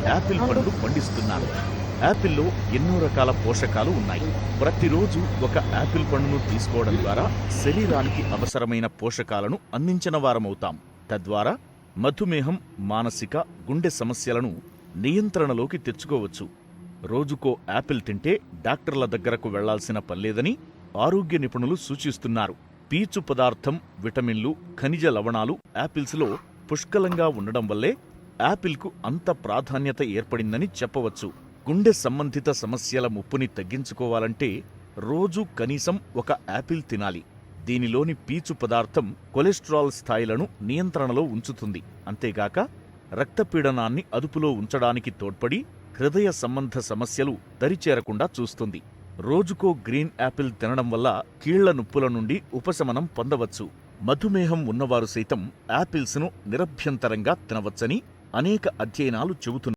Apple పండ్లు పండిస్తున్నారు. యాపిల్లో ఎన్నో రకాల పోషకాలు ఉన్నాయి. ప్రతిరోజు ఒక యాపిల్ పండును తీసుకోవడం ద్వారా శరీరానికి అవసరమైన పోషకాలను అందించిన వారమవుతాం. తద్వారా మధుమేహం, మానసిక, గుండె సమస్యలను నియంత్రణలోకి తెచ్చుకోవచ్చు. రోజుకో యాపిల్ తింటే డాక్టర్ల దగ్గరకు వెళ్లాల్సిన పనిలేదని ఆరోగ్య నిపుణులు సూచిస్తున్నారు. పీచు పదార్థం, విటమిన్లు, ఖనిజ లవణాలు యాపిల్స్లో పుష్కలంగా ఉండడం వల్లే యాపిల్కు అంత ప్రాధాన్యత ఏర్పడిందని చెప్పవచ్చు. గుండె సంబంధిత సమస్యల ముప్పుని తగ్గించుకోవాలంటే రోజూ కనీసం ఒక యాపిల్ తినాలి. దీనిలోని పీచు పదార్థం కొలెస్ట్రాల్ స్థాయిలను నియంత్రణలో ఉంచుతుంది. అంతేగాక రక్తపీడనాన్ని అదుపులో ఉంచడానికి తోడ్పడి హృదయ సంబంధ సమస్యలు దరిచేరకుండా చూస్తుంది. రోజుకో గ్రీన్ యాపిల్ తినడం వల్ల కీళ్ల నొప్పుల నుండి ఉపశమనం పొందవచ్చు. మధుమేహం ఉన్నవారు సైతం యాపిల్స్ను నిరభ్యంతరంగా తినవచ్చని అనేక అధ్యయనాలు చెబుతున్నాయి.